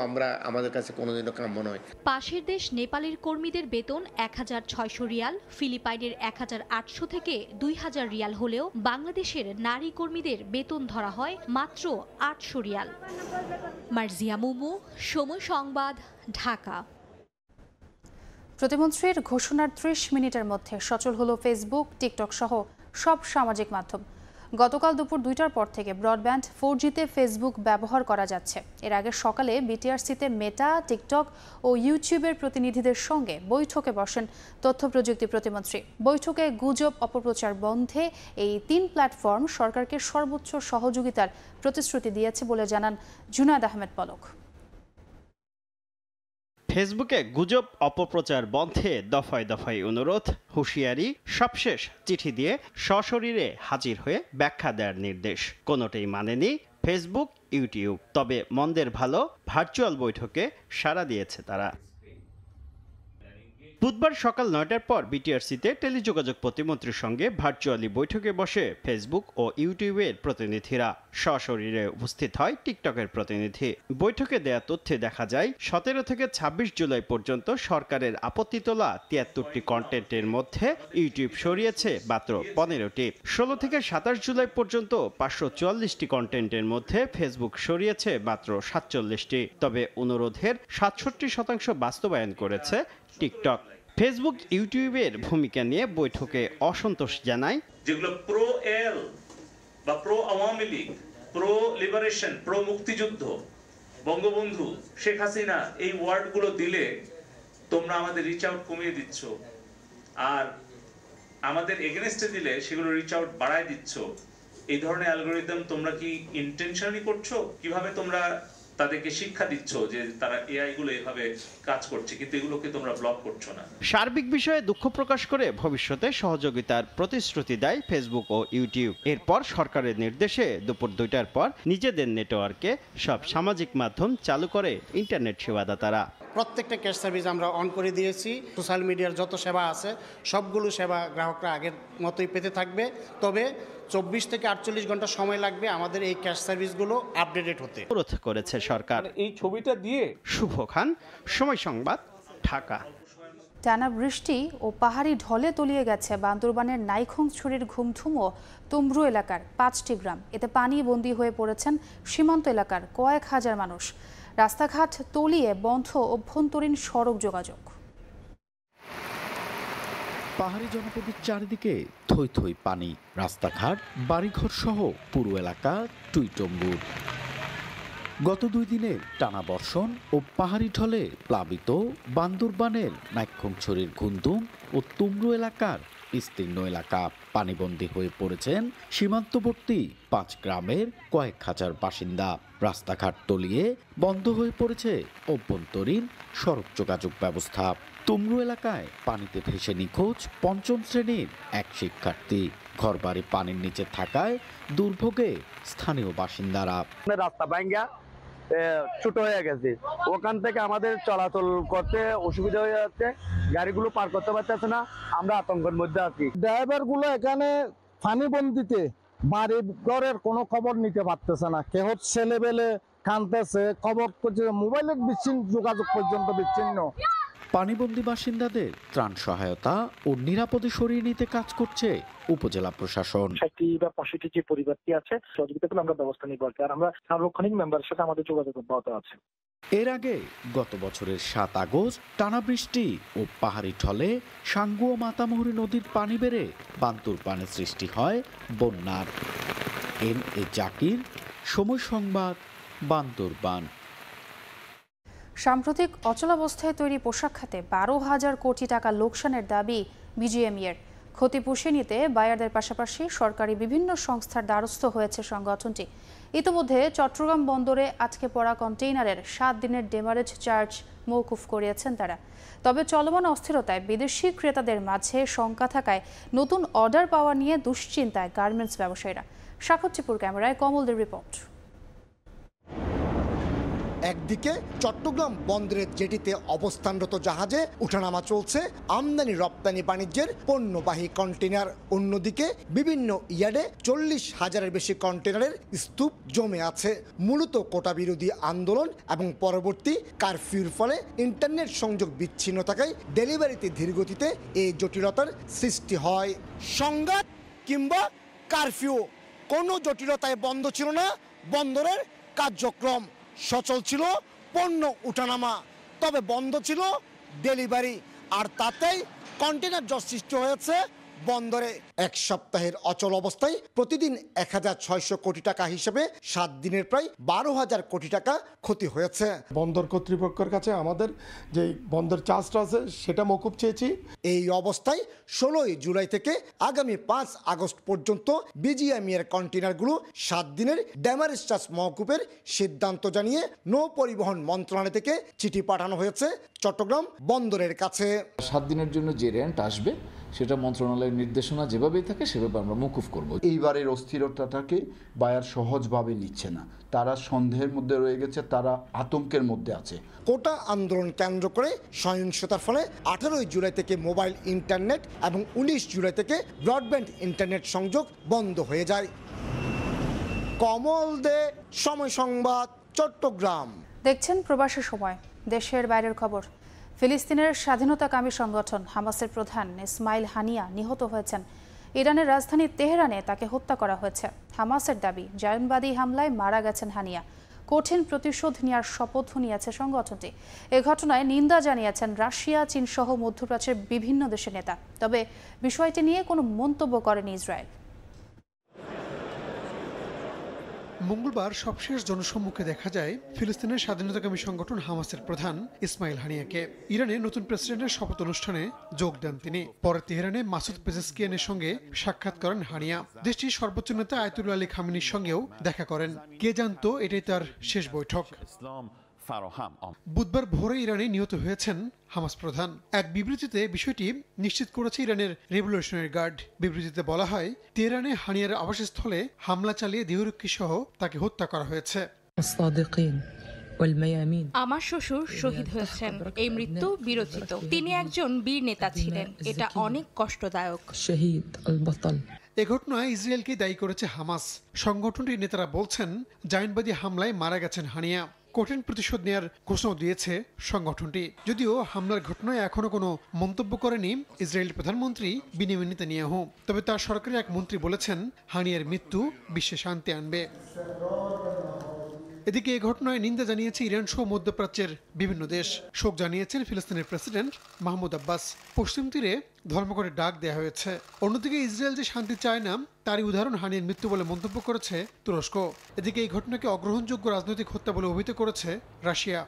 আমাদের কাছে কোনোদিনও কাম্য নয়। পাশের দেশ নেপালের কর্মীদের বেতন 1,600 রিয়াল, ফিলিপাইনের 1,800 থেকে 2,000 রিয়াল হলেও বাংলাদেশের নারী কর্মীদের বেতন ধরা হয় মাত্র 800 রিয়াল। মার্জিয়া মুমু, সময় সংবাদ, ঢাকা। প্রতিমন্ত্রীর ঘোষণার 30 মিনিটের মধ্যে সচল হলো ফেসবুক, টিকটক সহ সব সামাজিক মাধ্যম। গতকাল দুপুর 2টার পর থেকে ব্রডব্যান্ড 4Gতে ফেসবুক ব্যবহার করা যাচ্ছে। এর আগে সকালে বিটিআরসিতে মেটা, টিকটক ও ইউটিউবের প্রতিনিধিদের সঙ্গে বৈঠকে বসেন তথ্য প্রযুক্তি প্রতিমন্ত্রী। বৈঠকে গুজব, অপপ্রচার বন্ধে এই 3 প্ল্যাটফর্ম সরকারকে সর্বোচ্চ সহযোগিতার প্রতিশ্রুতি দিয়েছে বলে জানান জুনায়েদ আহমেদ পলক। ফেসবুকে গুজব, অপপ্রচার বন্ধে দফায় দফায় অনুরোধ, হুঁশিয়ারি, সবশেষ চিঠি দিয়ে সশরীরে হাজির হয়ে ব্যাখ্যা দেওয়ার নির্দেশ। কোনোটাই মানেনি ফেসবুক, ইউটিউব। তবে মন্দের ভালো ভার্চুয়াল বৈঠকে সাড়া দিয়েছে তারা। বুধবার সকাল 9টার পর বিটিআরসিতে টেলিযোগাযোগ প্রতিমন্ত্রীর সঙ্গে ভার্চুয়ালি বৈঠকে বসে ফেসবুক ও ইউটিউবের প্রতিনিধিরা। সশরীরে উপস্থিত হয় টিকটকের প্রতিনিধি। বৈঠকে দেয়া তথ্যে দেখা যায় 17 থেকে 26 জুলাই পর্যন্ত সরকারের আপত্তি তোলা 73টি কন্টেন্টের মধ্যে ইউটিউব সরিয়েছে মাত্র 15টি। 16 থেকে 27 জুলাই পর্যন্ত 544টি কন্টেন্টের মধ্যে ফেসবুক সরিয়েছে মাত্র 47টি। তবে অনুরোধের 67% বাস্তবায়ন করেছে টিকটক। ফেসবুক ইউটিউবের ভূমিকা নিয়ে বৈঠকে অসন্তোষ জানায় যেগুলো প্রো এল বা pro Awami League, pro liberation, pro মুক্তিযুদ্ধ, বঙ্গবন্ধু, শেখ হাসিনা এই ওয়ার্ডগুলো দিলে তোমরা আমাদের রিচ আউট কমিয়ে দিচ্ছ, আর আমাদের এগেনস্টে দিলে সেগুলো রিচ আউট বাড়ায় দিচ্ছ। এই ধরনের অ্যালগরিদম তোমরা কি ইন্টেনশনালি করছো? কিভাবে তোমরা তাদেরকে শিক্ষা দিচ্ছ যে তারা এআই গুলো এভাবে কাজ করছে, কিন্তু এগুলোকে তোমরা ব্লক করছো না? সার্বিক বিষয়ে দুঃখ প্রকাশ করে ভবিষ্যতে সহযোগিতার প্রতিশ্রুতি দেয় ফেসবুক ও ইউটিউব। এরপর সরকারের নির্দেশে দুপুর 2টার পর নিজেদের নেটওয়ার্কে সব সামাজিক মাধ্যম চালু করে ইন্টারনেট সেবাদাতারা। প্রত্যেকটা ক্যাশ সার্ভিস আমরা অন করে দিয়েছি। সোশ্যাল মিডিয়ার যত সেবা আছে সবগুলো সেবা গ্রাহকরা আগের মতোই পেতে থাকবে। তবে 24 থেকে 48 ঘন্টা সময় লাগবে আমাদের এই ক্যাশ সার্ভিসগুলো আপডেটেড হতে। অনুরোধ করেছে সরকার। এই ছবিটা দিয়ে শুভ খান, সময় সংবাদ, ঢাকা। টানা বৃষ্টি ও পাহাড়ি ঢলে তলিয়ে গেছে বান্দরবানের নাইখংছড়ির ঘুমধুম ও তুমরু এলাকার 5টি গ্রাম। এতে পানি বন্দী হয়ে পড়েছেন সীমান্ত এলাকার কয়েক হাজার মানুষ। রাস্তাঘাট তলিয়ে বন্ধ অভ্যন্তরীণ সড়ক যোগাযোগ। পাহাড়ি জনপদের চারিদিকে থই থই পানি, রাস্তাঘাট, বাড়িঘর সহ পুরো এলাকা টুইটম্বুর। গত 2 দিনের টানা বর্ষণ ও পাহাড়ি ঢলে প্লাবিত বান্দরবানের নাইখংছড়ির ঘুমধুম ও তুমরু এলাকার বিস্তীর্ণ এলাকা। পানিবন্দী হয়ে পড়েছেন সীমান্তবর্তী 5 গ্রামের কয়েক হাজার বাসিন্দা। রাস্তাঘাট তলিয়ে বন্ধ হয়ে পড়েছে অভ্যন্তরীণ সড়ক যোগাযোগ ব্যবস্থা। তুমরু এলাকায় পানিতে ভেসে নিখোঁজ 5ম শ্রেণীর এক শিক্ষার্থী। ঘরবাড়ি পানির নিচে থাকায় দুর্ভোগে স্থানীয় বাসিন্দারা। রাস্তা ভাঙ্গা ছোট হয়ে গেছে, ওখান থেকে আমাদের চলাচল করতে অসুবিধা হয়ে যাচ্ছে, গাড়িগুলো পার করতে পারতেছে না, আমরা আতঙ্কের মধ্যে আছি। ড্রাইভার গুলো এখানে পানিবন্দিতে বাড়ি ঘরের কোনো খবর নিতে পারতেছে না, কেহ ছেলেবেলে কাঁদতেছে, খবর করছে, মোবাইলের বিচ্ছিন্ন যোগাযোগ পর্যন্ত বিচ্ছিন্ন। পানিবন্দী বাসিন্দাদের ত্রাণ সহায়তা ও নিরাপদে সরিয়ে নিতে কাজ করছে উপজেলা প্রশাসন। 60 বা 65 যে পরিবারটি আছে সহযোগিতা আমরা ব্যবস্থা নিব, আর আমরা সার্বক্ষণিক মেম্বারের সাথে আমাদের যোগাযোগ অব্যাহত আছে। এর আগে গত বছরের 7 আগস্ট টানা বৃষ্টি ও পাহাড়ি ঢলে সাঙ্গু ও মাতামুহুরী নদীর পানি বেড়ে বান্দরবানে সৃষ্টি হয় বন্যার। এম.এ. জাকির, সময় সংবাদ, বান্দরবান। সাম্প্রতিক অচলাবস্থায় তৈরি পোশাক খাতে 12,000 কোটি টাকা লোকসানের দাবি বিজিএমইএর। ক্ষতি পুষিয়ে নিতে বায়ারদের পাশাপাশি সরকারি বিভিন্ন সংস্থার দ্বারস্থ হয়েছে সংগঠনটি। ইতিমধ্যে চট্টগ্রাম বন্দরে আটকে পড়া কন্টেইনারের 7 দিনের ডেমারেজ চার্জ মওকুফ করিয়েছেন তারা। তবে চলমান অস্থিরতায় বিদেশি ক্রেতাদের মাঝে শঙ্কা থাকায় নতুন অর্ডার পাওয়া নিয়ে দুশ্চিন্তায় গার্মেন্টস ব্যবসায়ীরা। সাক্ষরচিপুর ক্যামেরায় কমলদের রিপোর্ট। একদিকে চট্টগ্রাম বন্দরের জেটিতে অবস্থানরত জাহাজে উঠানামা চলছে আমদানি রপ্তানি বাণিজ্যের পণ্যবাহী কন্টেনার, অন্যদিকে বিভিন্ন ইয়ার্ডে 40,000-এর বেশি কন্টেনারের স্তূপ জমে আছে। মূলত কোটা বিরোধী আন্দোলন এবং পরবর্তী কারফিউর ফলে ইন্টারনেট সংযোগ বিচ্ছিন্ন থাকায় ডেলিভারিতে ধীরগতিতে এই জটিলতার সৃষ্টি হয়। সংঘাত কিংবা কারফিউ, কোনো জটিলতায় বন্ধ ছিল না বন্দরের কার্যক্রম, সচল ছিল পণ্য উঠানামা, তবে বন্ধ ছিল ডেলিভারি, আর তাতেই কন্টেনার জট সৃষ্টি হয়েছে বন্দরে। 1 সপ্তাহের অচল অবস্থায় প্রতিদিন 1,600 কোটি টাকা হিসেবে 7 দিনের প্রায় 12,000 কোটি টাকা ক্ষতি হয়েছে। বন্দর কর্তৃপক্ষের কাছে আমাদের যে বন্দর চার্জটা আছে সেটা মওকুফ চেয়েছি। এই অবস্থায় 16 জুলাই থেকে আগামী 5 আগস্ট পর্যন্ত বিজিএমইএর কন্টেনারগুলো 7 দিনের ড্যামারেজ চার্জ মওকুফের সিদ্ধান্ত জানিয়ে নৌ পরিবহন মন্ত্রণালয় থেকে চিঠি পাঠানো হয়েছে চট্টগ্রাম বন্দরের কাছে। 7 দিনের জন্য যে রেন্ট আসবে সেটা মন্ত্রণালয়ের নির্দেশনা যেভাবেই থাকে সেভাবে আমরা মকুফ করব। এইবারের অস্থিরতাটাকে বায়ার সহজভাবে নিচ্ছে না, তারা সন্দেহের মধ্যে রয়ে গেছে, তারা আতঙ্কের মধ্যে আছে। কোটা আন্দোলন কেন্দ্র করে সহিংসতার ফলে 18 জুলাই থেকে মোবাইল ইন্টারনেট এবং 19 জুলাই থেকে ব্রডব্যান্ড ইন্টারনেট সংযোগ বন্ধ হয়ে যায়। কমল দে, সময় সংবাদ, চট্টগ্রাম। দেখছেন প্রবাসী সময়। দেশের বাইরের খবর। ফিলিস্তিনের স্বাধীনতাকামী সংগঠন হামাসের প্রধান ইসমাইল হানিয়া নিহত হয়েছেন। ইরানের রাজধানী তেহরানে তাকে হত্যা করা হয়েছে। হামাসের দাবি, জায়নবাদী হামলায় মারা গেছেন হানিয়া। কঠিন প্রতিশোধ নেওয়ার শপথ নিয়েছে সংগঠনটি। এ ঘটনায় নিন্দা জানিয়েছেন রাশিয়া, চীন সহ মধ্যপ্রাচ্যের বিভিন্ন দেশের নেতা। তবে বিষয়টি নিয়ে কোনো মন্তব্য করেনি ইসরায়েল। মঙ্গলবার সবশেষ জনসম্মুখে দেখা যায় ফিলিস্তিনের স্বাধীনতাকামী সংগঠন হামাসের প্রধান ইসমাইল হানিয়াকে। ইরানের নতুন প্রেসিডেন্টের শপথ অনুষ্ঠানে যোগ দেন তিনি। পরে তেহরানে মাসুদ পেজেশকিয়ানের সঙ্গে সাক্ষাৎ করেন হানিয়া। দেশটির সর্বোচ্চ নেতা আয়াতুল্লাহ আলী খামেনির সঙ্গেও দেখা করেন। কে জানতো এটাই তার শেষ বৈঠক। বুধবার ভোরে ইরানে নিহত হয়েছেন হামাস প্রধান। এক বিবৃতিতে বিষয়টি নিশ্চিত করেছে ইরানের রেভলিউশনারি গার্ড। বিবৃতিতে বলা হয়, তেহরানে হানিয়ার আবাসস্থলে হামলা চালিয়ে দেহরক্ষী সহ তাকে হত্যা করা হয়েছে। আমার শ্বশুর শহীদ হয়েছেন। এই মৃত্যু বিরোচিত। তিনি একজন বীর নেতা ছিলেন। এটা অনেক কষ্টদায়ক। এ ঘটনায় ইসরায়েলকে দায়ী করেছে হামাস। সংগঠনটির নেতারা বলছেন, জায়নবাদী হামলায় মারা গেছেন হানিয়া। কঠিন প্রতিশোধ নেওয়ার ঘোষণা দিয়েছে সংগঠনটি। যদিও হামলার ঘটনায় এখনো কোনো মন্তব্য করেনি ইসরায়েল প্রধানমন্ত্রী বেনিয়ামিন নেতানিয়াহু। তবে তার সরকারের এক মন্ত্রী বলেছেন, হানিয়ার মৃত্যু বিশ্বে শান্তি আনবে। এদিকে এই ঘটনায় নিন্দা জানিয়েছে ইরান সহ মধ্যপ্রাচ্যের বিভিন্ন দেশ। শোক জানিয়েছেন ফিলিস্তিনের প্রেসিডেন্ট মাহমুদ আব্বাস। পশ্চিম তীরে ধর্মঘটের ডাক দেওয়া হয়েছে। অন্যদিকে ইসরায়েল যে শান্তি চায় না তারই উদাহরণ হানিয়ার মৃত্যু বলে মন্তব্য করেছে তুরস্ক। এদিকে এই ঘটনাকে অগ্রহণযোগ্য রাজনৈতিক হত্যা বলে অভিহিত করেছে রাশিয়া।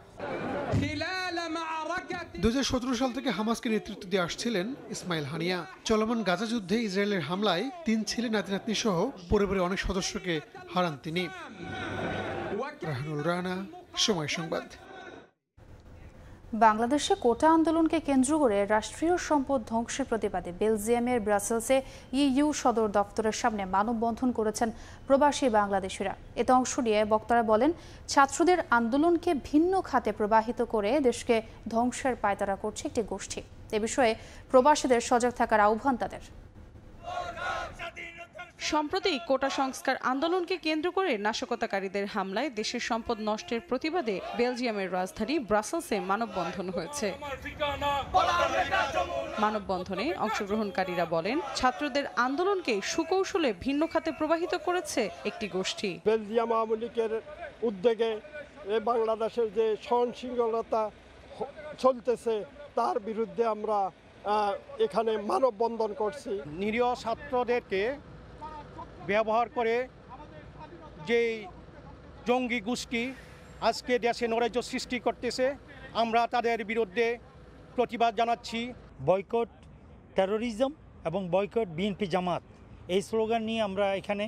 2017 সাল থেকে হামাসকে নেতৃত্ব দিয়ে আসছিলেন ইসমাইল হানিয়া। চলমান গাজা যুদ্ধে ইসরায়েলের হামলায় 3 ছেলে নাতি নাতনি সহ পরিবারের অনেক সদস্যকে হারান তিনি। রাহানুল রানা, সময় সংবাদ। বাংলাদেশে কোটা আন্দোলনকে কেন্দ্র করে রাষ্ট্রীয় সম্পদ ধ্বংসের প্রতিবাদে বেলজিয়ামের ব্রাসেলসে ইইউ সদর দপ্তরের সামনে মানববন্ধন করেছেন প্রবাসী বাংলাদেশিরা। এতে অংশ নিয়ে বক্তারা বলেন, ছাত্রদের আন্দোলনকে ভিন্ন খাতে প্রবাহিত করে দেশকে ধ্বংসের পায়তারা করছে একটি গোষ্ঠী। এ বিষয়ে প্রবাসীদের সজাগ থাকার আহ্বান তাদের। সম্প্রতি কোটা সংস্কার আন্দোলনকে কেন্দ্র করে নাশকতাকারীদের হামলায় দেশের সম্পদ নষ্টের প্রতিবাদে বেলজিয়ামের রাজধানী ব্রাসেলসে মানববন্ধন হয়েছে। মানববন্ধনে অংশগ্রহণকারীরা বলেন, ছাত্রদের আন্দোলনকে সুকৌশলে ভিন্ন খাতে প্রবাহিত করেছে একটি গোষ্ঠী। বেলজিয়াম আওয়ামী লীগের উদ্যোগে বাংলাদেশের যে সহনশীলতা চলতেছে তার বিরুদ্ধে আমরা এখানে মানববন্ধন করছি। নিরীহ ছাত্রদেরকে ব্যবহার করে যে জঙ্গি গোষ্ঠী আজকে দেশে নৈরাজ্য সৃষ্টি করতেছে, আমরা তাদের বিরুদ্ধে প্রতিবাদ জানাচ্ছি। বয়কট টেরোরিজম এবং বয়কট বিএনপি জামাত, এই স্লোগান নিয়ে আমরা এখানে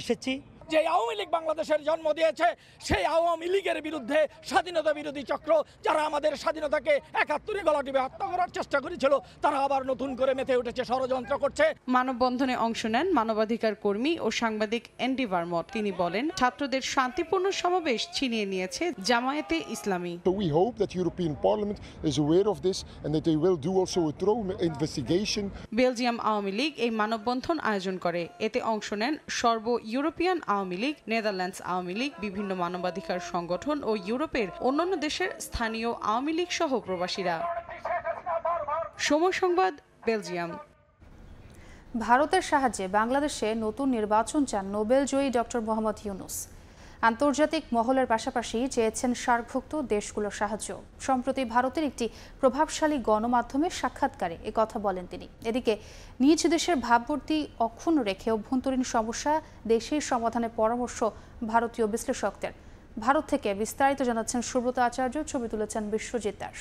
এসেছি। যে আওয়ামী লীগ বাংলাদেশের জন্ম দিয়েছে, সেই আওয়ামী লীগের বিরুদ্ধে স্বাধীনতা বিরোধী চক্র যারা আমাদের স্বাধীনতাকে ৭১ গলা টিপে হত্যা করার চেষ্টা করেছিল, তারা আবার নতুন করে মেতে উঠেছে, ষড়যন্ত্র করছে। মানববন্ধনে অংশ নেন মানবাধিকার কর্মী ও সাংবাদিক এন্ডি ভার্মট। তিনি বলেন, ছাত্রদের শান্তিপূর্ণ সমাবেশ ছিনিয়ে নিয়েছে জামায়াতে ইসলামী। We hope that European Parliament is aware of this and that they will do also a thorough investigation. Belgium Awami League এই মানববন্ধন আয়োজন করে। এতে অংশ নেন সর্ব ইউরোপিয়ান আওয়ামী লীগ, নেদারল্যান্ডস আওয়ামী লীগ, বিভিন্ন মানবাধিকার সংগঠন ও ইউরোপের অন্যান্য দেশের স্থানীয় আওয়ামী লীগ সহ প্রবাসীরা। সময় সংবাদ, বেলজিয়াম। ভারতের সাহায্যে বাংলাদেশে নতুন নির্বাচন চান নোবেলজয়ী ডক্টর মোহাম্মদ ইউনূস। আন্তর্জাতিক মহলের পাশাপাশি চেয়েছেন সার্কভুক্ত দেশগুলোর সাহায্য। সম্প্রতি ভারতের একটি প্রভাবশালী গণমাধ্যমের সাক্ষাৎকারে একথা বলেন তিনি। এদিকে নিজ দেশের ভাবমূর্তি অক্ষুণ্ণ রেখে অভ্যন্তরীণ সমস্যা দেশের সমাধানের পরামর্শ ভারতীয় বিশ্লেষকদের। ভারত থেকে বিস্তারিত জানাচ্ছেন সুব্রত আচার্য, ছবি তুলেছেন বিশ্বজিৎ দাস।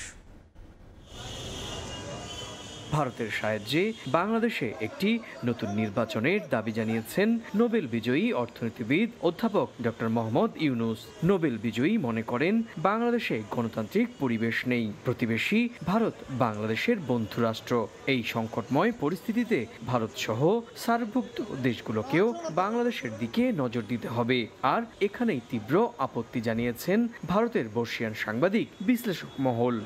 ভারতের সাহায্যে বাংলাদেশে একটি নতুন নির্বাচনের দাবি জানিয়েছেন নোবেল বিজয়ী অর্থনীতিবিদ অধ্যাপক ডক্টর মোহাম্মদ ইউনুস। নোবেল বিজয়ী মনে করেন বাংলাদেশে গণতান্ত্রিক পরিবেশ নেই। প্রতিবেশী ভারত বাংলাদেশের বন্ধু রাষ্ট্র। এই সংকটময় পরিস্থিতিতে ভারত সহ সার্কভুক্ত দেশগুলোকেও বাংলাদেশের দিকে নজর দিতে হবে। আর এখানেই তীব্র আপত্তি জানিয়েছেন ভারতের বর্ষিয়ান সাংবাদিক বিশ্লেষক মহল।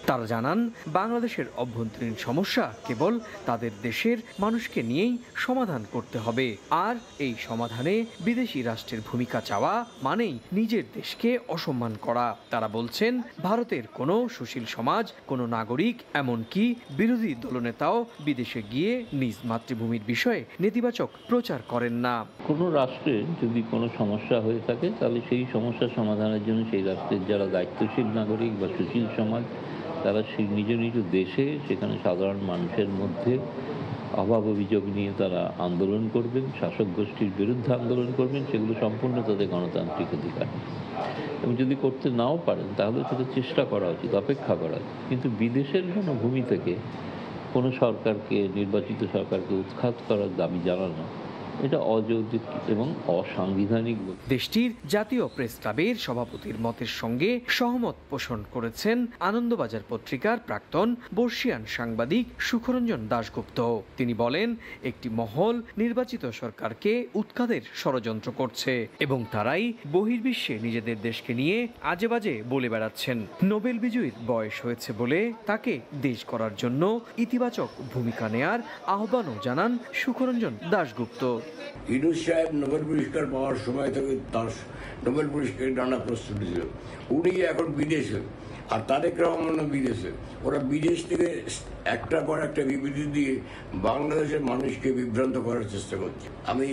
তারা জানান বাংলাদেশের অভ্যন্তরীণ সমস্যা কেবল তাদের দেশের মানুষকে নিয়েই সমাধান করতে হবে। আর এই সমাধানে বিদেশি রাষ্ট্রের ভূমিকা চাওয়া মানেই নিজের দেশকে অসম্মান করা। তারা বলছেন ভারতের কোনো সুশীল সমাজ, কোনো নাগরিক, এমনকি বিরোধী দলনেতাও বিদেশে গিয়ে নিজ মাতৃভূমির বিষয়ে নেতিবাচক প্রচার করেন না। কোনো রাষ্ট্রের যদি কোনো সমস্যা হয়ে থাকে তাহলে সেই সমস্যা সমাধানের জন্য সেই রাষ্ট্রের যারা দায়িত্বশীল নাগরিক বা সুশীল সমাজ তারা সেই নিজ নিজ দেশে সেখানে সাধারণ মানুষের মধ্যে অভাব অভিযোগ নিয়ে তারা আন্দোলন করবেন, শাসক গোষ্ঠীর বিরুদ্ধে আন্দোলন করবেন। সেগুলো সম্পূর্ণ তাদের গণতান্ত্রিক অধিকার। এবং যদি করতে নাও পারেন তাহলে সেটা চেষ্টা করা উচিত, অপেক্ষা করা উচিত। কিন্তু বিদেশের কোনো ভূমি থেকে কোনো সরকারকে, নির্বাচিত সরকারকে উৎখাত করার দাবি জানানো এটা অযৌক্তিক এবং অসাংবিধানিক। দেশটির জাতীয় প্রেস ক্লাবের সভাপতির মতের সঙ্গে সহমত পোষণ করেছেন আনন্দবাজার পত্রিকার প্রাক্তন বর্ষিয়ান সাংবাদিক সুখরঞ্জন দাশগুপ্ত। তিনি বলেন, একটি মহল নির্বাচিত সরকারকে উৎখাতের ষড়যন্ত্র করছে এবং তারাই বহির্বিশ্বে নিজেদের দেশকে নিয়ে আজেবাজে বলে বেড়াচ্ছেন। নোবেল বিজয়ীর বয়স হয়েছে বলে তাকে দেশ করার জন্য ইতিবাচক ভূমিকা নেয়ার আহ্বানও জানান সুখরঞ্জন দাশগুপ্ত। ইউনুস সাহেব নোবেল পুরস্কার পাওয়ার সময় থেকে তার নোবেল পুরস্কারের নানা প্রস্তুতি ছিল। উনি এখন বিদেশে, আর তারেক রহমানও বিদেশে। ওরা বিদেশ থেকে একটার পর একটা বিবৃতি দিয়ে বাংলাদেশের মানুষকে বিভ্রান্ত করার চেষ্টা করছে। আমি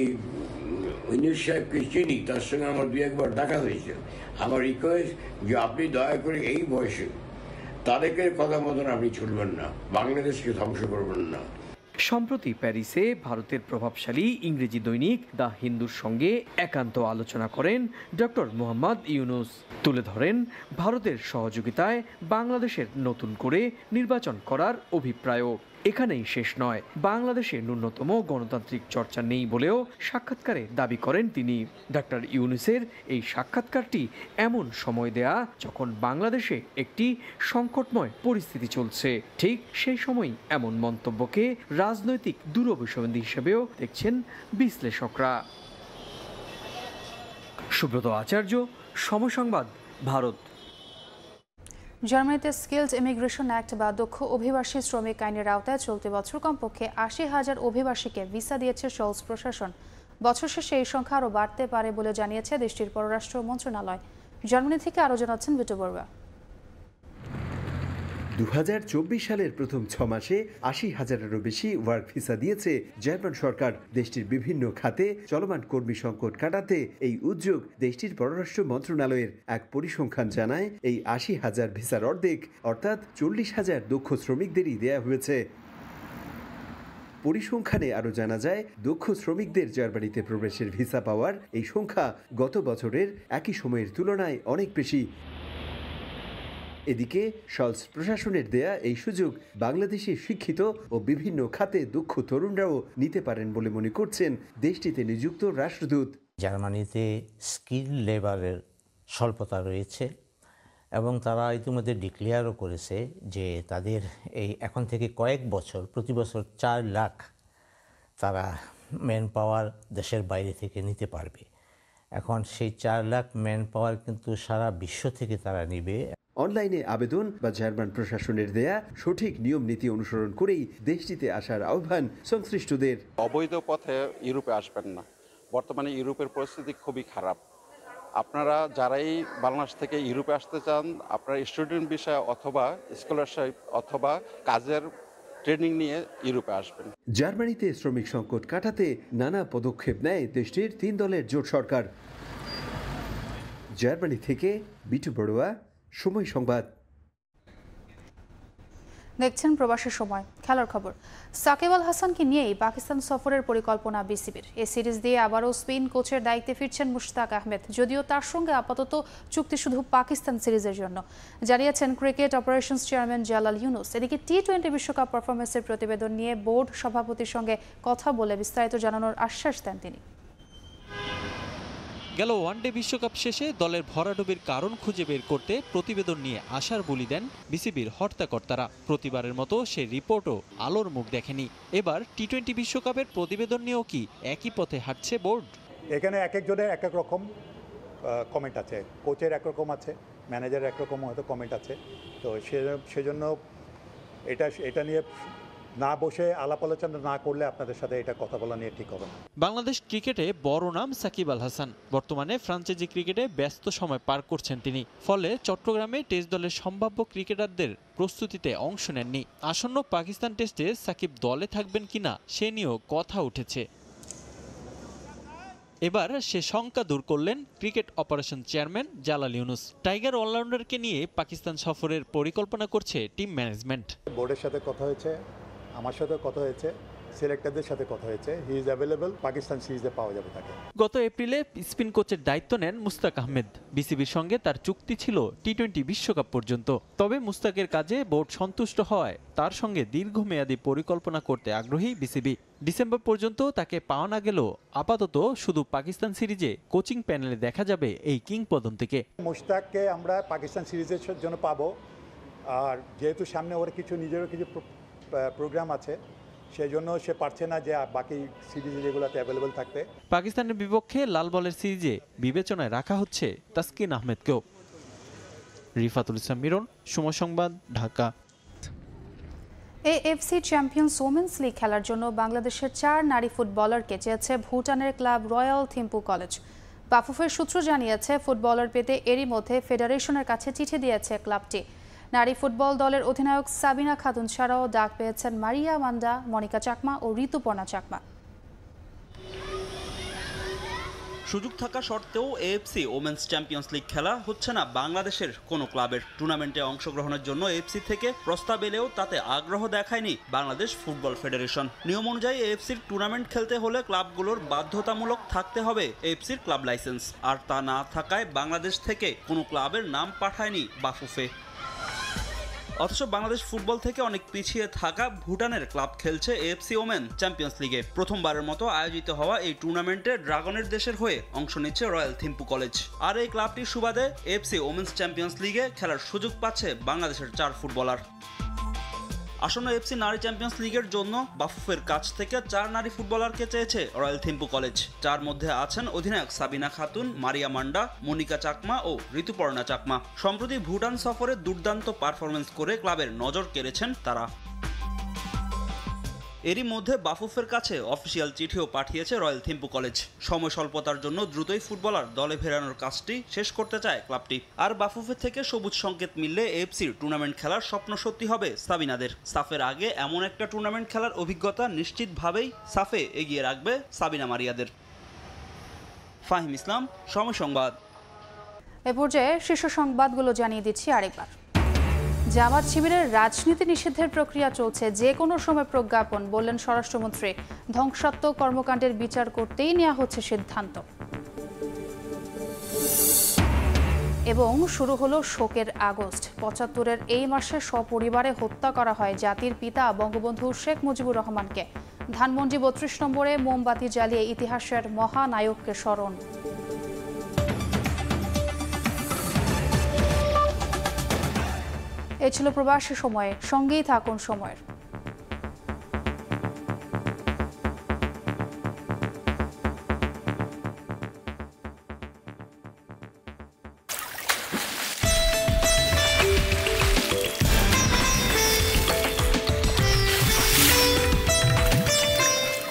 ইউনুস সাহেবকে চিনি, তার সঙ্গে আমার দু একবার দেখা হয়েছে। আমার রিকোয়েস্ট যে আপনি দয়া করে এই বয়সে তারেকের কথা মতন আপনি চলবেন না, বাংলাদেশকে ধ্বংস করবেন না। সম্প্রতি প্যারিসে ভারতের প্রভাবশালী ইংরেজি দৈনিক দ্য হিন্দুর সঙ্গে একান্ত আলোচনা করেন ডক্টর মোহাম্মদ ইউনুস। তুলে ধরেন ভারতের সহযোগিতায় বাংলাদেশের নতুন করে নির্বাচন করার অভিপ্রায়ও। এখানেই শেষ নয়, বাংলাদেশে ন্যূনতম গণতান্ত্রিক চর্চা নেই বলেও সাক্ষাৎকারে দাবি করেন তিনি। ডক্টর ইউনুসের এই সাক্ষাৎকারটি এমন সময় দেয়া যখন বাংলাদেশে একটি সংকটময় পরিস্থিতি চলছে। ঠিক সেই সময় এমন মন্তব্যকে রাজনৈতিক দূরভিসন্ধি হিসেবেও দেখছেন বিশ্লেষকরা। সুব্রত আচার্য, সময় সংবাদ, ভারত। জার্মানিতে স্কিলড ইমিগ্রেশন অ্যাক্ট বা দক্ষ অভিবাসী শ্রমিক আইনের আওতায় চলতি বছর কমপক্ষে ৮০,০০০ অভিবাসীকে ভিসা দিয়েছে শোলস প্রশাসন। বছর শেষে এই সংখ্যা আরও বাড়তে পারে বলে জানিয়েছে দেশটির পররাষ্ট্র মন্ত্রণালয়। জার্মানি থেকে আরও জানাচ্ছেন বিটু বড়ুয়া। ২০২৪ সালের প্রথম ৬ মাসে ৮০,০০০-এরও বেশি ওয়ার্ক ভিসা দিয়েছে জার্মান সরকার। দেশটির বিভিন্ন খাতে চলমান কর্মী সংকট কাটাতে এই উদ্যোগ দেশটির পররাষ্ট্র মন্ত্রণালয়ের এক পরিসংখ্যান জানায় এই ৮০,০০০ ভিসার অর্ধেক অর্থাৎ ৪০,০০০ দক্ষ শ্রমিকদেরই দেয়া হয়েছে। পরিসংখ্যানে আরও জানা যায়, দক্ষ শ্রমিকদের জার্মানিতে প্রবেশের ভিসা পাওয়ার এই সংখ্যা গত বছরের একই সময়ের তুলনায় অনেক বেশি। এদিকে শলস প্রশাসনের দেয়া এই সুযোগ বাংলাদেশে শিক্ষিত ও বিভিন্ন খাতে দক্ষ তরুণরাও নিতে পারেন বলে মনে করছেন দেশটিতে নিযুক্ত রাষ্ট্রদূত। জার্মানিতে স্কিল লেবারের স্বল্পতা রয়েছে এবং তারা ইতিমধ্যে ডিক্লেয়ারও করেছে যে তাদের এই এখন থেকে কয়েক বছর প্রতি বছর 4 লাখ তারা ম্যান পাওয়ার দেশের বাইরে থেকে নিতে পারবে। এখন সেই 4 লাখ ম্যান পাওয়ার কিন্তু সারা বিশ্ব থেকে তারা নিবে। অনলাইনে আবেদন বা জার্মান প্রশাসনের দেয়া সঠিক নিয়ম নীতি অনুসরণ করেই দেশটিতে আসার আহ্বান সংশ্লিষ্টদের। অবৈধ পথে ইউরোপে আসবেন না। বর্তমানে ইউরোপের পরিস্থিতি খুবই খারাপ। আপনারা যারাই বাংলাদেশ থেকে ইউরোপে আসতে চান, আপনারা স্টুডেন্ট বিষয় অথবা স্কলারশিপ অথবা কাজের ট্রেনিং নিয়ে ইউরোপে আসবেন। জার্মানিতে শ্রমিক সংকট কাটাতে নানা পদক্ষেপ নেয় দেশটির 3 দলের জোট সরকার। জার্মানি থেকে বিটু বড়ুয়া, সময় সংবাদ। দেখছেন প্রবাসী সময়। খেলার খবর, সাকিব আল হাসানকে নিয়েই পাকিস্তান সফরের পরিকল্পনা বিসিবির। এ সিরিজ দিয়ে আবারও স্পেন কোচের দায়িত্বে ফিরছেন মুশতাক আহমেদ, যদিও তার সঙ্গে আপাতত চুক্তি শুধু পাকিস্তান সিরিজের জন্য, জানিয়েছেন cricket operations chairman Jalal Yunus. এদিকে টি-20 বিশ্বকাপ পারফরমেন্সের প্রতিবেদন নিয়ে বোর্ড সভাপতির সঙ্গে কথা বলে বিস্তারিত জানানোর আশ্বাস দেন তিনি। গেল ওয়ানডে বিশ্বকাপ শেষে দলের ভরাডুবির কারণ খুঁজে বের করতে প্রতিবেদন নিয়ে আশার বলি দেন বিসিবির হর্তাকর্তারা। প্রতিবারের মতো সে রিপোর্টও আলোর মুখ দেখেনি। এবার টি-20 বিশ্বকাপের প্রতিবেদন নিয়েও কি একই পথে হাঁটছে বোর্ড? এখানে এক একজনের এক এক রকম কমেন্ট আছে, কোচের একরকম আছে, ম্যানেজারের একরকম হয়তো কমেন্ট আছে। তো সেজন্য এটা নিয়ে না বসে আলাপ আলোচনা না করলে আপনাদের সাথে এটা কথা বলা নিয়ে ঠিক হবে না। বাংলাদেশ ক্রিকেটে বড় নাম সাকিব আল হাসান। বর্তমানে ফ্রাঞ্চাইজি ক্রিকেটে ব্যস্ত সময় পার করছেন তিনি। ফলে চট্টগ্রামে টেস্ট দলের সম্ভাব্য ক্রিকেটারদের প্রস্তুতিতে অংশ নেননি। আসন্ন পাকিস্তান টেস্টে সাকিব দলে থাকবেন কিনা সে নিয়েও কথা উঠেছে। এবার সে শঙ্কা দূর করলেন cricket operation chairman Jalal Yunus. Tiger অলরাউন্ডারকে নিয়ে পাকিস্তান সফরের পরিকল্পনা করছে টিম ম্যানেজমেন্ট। বোর্ডের সাথে কথা হয়েছে, আমার সাথে কথা হয়েছে, সিলেক্টরদের সাথে কথা হয়েছে। হি ইজ অ্যাভেলেবল, পাকিস্তান সিরিজে পাওয়া যাবে তাকে। গত এপ্রিলে স্পিন কোচের দায়িত্ব নেন মুস্তাক আহমেদ। বিসিবির সঙ্গে তার চুক্তি ছিল টি-20 বিশ্বকাপ পর্যন্ত। তবে মুস্তাকের কাজে বোর্ড সন্তুষ্ট হওয়ায় তার সঙ্গে দীর্ঘমেয়াদী পরিকল্পনা করতে আগ্রহী বিসিবি। ডিসেম্বর পর্যন্ত তাকে পাওয়া না গেলেও আপাতত শুধু পাকিস্তান সিরিজে কোচিং প্যানেলে দেখা যাবে এই কিংবদন্তিকে। মুস্তাককে আমরা পাকিস্তান সিরিজের জন্য পাবো, আর যেহেতু সামনে ওর নিজেরও কিছু প্রোগ্রাম আছে, সেই জন্য সে পারছে না যে বাকি সিরিজে যেগুলোতে অ্যাভেলেবল থাকতে। পাকিস্তানের বিপক্ষে লাল বলের সিরিজে বিবেচনায় রাখা হচ্ছে তাসকিন আহমেদকেও। রিফাতুল ইসলাম মিরন, সময় সংবাদ, Dhaka. AFC champions women's league খেলার জন্য বাংলাদেশের 4 নারী ফুটবলারকে চেয়েছে ভুটানের ক্লাব রয়্যাল থিম্পু কলেজ। বাফুফের সূত্র জানিয়েছে, ফুটবলার পেতে এরই মধ্যে ফেডারেশনের কাছে চিঠি দিয়েছে ক্লাবটি। নারী ফুটবল দলের অধিনায়ক সাবিনা খাতুন ছাড়াও ডাক পেয়েছেন মারিয়া মান্ডা, মনিকা চাকমা ও ঋতুপর্ণা চাকমা। সুযোগ থাকা সত্ত্বেও এএফসি ওমেন্স চ্যাম্পিয়ন্স লিগ খেলা হচ্ছে না বাংলাদেশের কোনো ক্লাবের। টুর্নামেন্টে অংশগ্রহণের জন্য এএফসি থেকে প্রস্তাব এলেও তাতে আগ্রহ দেখায়নি বাংলাদেশ ফুটবল ফেডারেশন। নিয়ম অনুযায়ী এএফসির টুর্নামেন্ট খেলতে হলে ক্লাবগুলোর বাধ্যতামূলক থাকতে হবে এএফসির ক্লাব লাইসেন্স, আর তা না থাকায় বাংলাদেশ থেকে কোনো ক্লাবের নাম পাঠায়নি বাফুফে। অথচ বাংলাদেশ ফুটবল থেকে অনেক পিছিয়ে থাকা ভুটানের ক্লাব খেলছে এএফসি ওমেন চ্যাম্পিয়ন্স লিগে। প্রথমবারের মতো আয়োজিত হওয়া এই টুর্নামেন্টে ড্রাগনের দেশের হয়ে অংশ নিচ্ছে রয়্যাল থিম্পু কলেজ। আর এই ক্লাবটির সুবাদে এএফসি ওমেন্স চ্যাম্পিয়ন্স লিগে খেলার সুযোগ পাচ্ছে বাংলাদেশের 4 ফুটবলার। আসন্ন এফসি নারী চ্যাম্পিয়ন্স লিগের জন্য বাফুফের কাছ থেকে 4 নারী ফুটবলারকে চেয়েছে রয়্যাল থিম্পু কলেজ। 4 মধ্যে আছেন অধিনায়ক সাবিনা খাতুন, মারিয়া মান্ডা, মনিকা চাকমা ও ঋতুপর্ণা চাকমা। সম্প্রতি ভুটান সফরে দুর্দান্ত পারফরমেন্স করে ক্লাবের নজর কেড়েছেন তারা। এরই মধ্যে বাফুফের কাছে অফিসিয়াল চিঠিও পাঠিয়েছে রয়্যাল থিম্পু কলেজ। সময় স্বল্পতার জন্য দ্রুতই ফুটবলার দলে ফেরানোর কাজটি শেষ করতে চায় ক্লাবটি। আর বাফুফের থেকে সবুজ সংকেত মিললে এএফসির টুর্নামেন্ট খেলার স্বপ্ন সত্যি হবে সাবিনাদের। সাফের আগে এমন একটা টুর্নামেন্ট খেলার অভিজ্ঞতা নিশ্চিতভাবেই সাফে এগিয়ে রাখবে সাবিনা মারিয়াদের। ফাহিম ইসলাম, সময় সংবাদ। এ পর্যায়ে শীর্ষ সংবাদগুলো জানিয়ে দিচ্ছি আরেকবার। জামাত শিবিরের রাজনীতি নিষিদ্ধের প্রক্রিয়া চলছে, যে কোনো সময় প্রজ্ঞাপন, বললেন স্বরাষ্ট্রমন্ত্রী। ধ্বংসাত্মক কর্মকাণ্ডের বিচার করতেই নেওয়া হচ্ছে সিদ্ধান্ত। এবং শুরু হলো শোকের আগস্ট। 75-এর এই মাসে সপরিবারে হত্যা করা হয় জাতির পিতা বঙ্গবন্ধু শেখ মুজিবুর রহমানকে। ধানমন্ডি 32 নম্বরে মোমবাতি জ্বালিয়ে ইতিহাসের মহানায়ককে স্মরণ। এ ছিল প্রবাসী সময়ে, সঙ্গেই থাকুন সময়ের।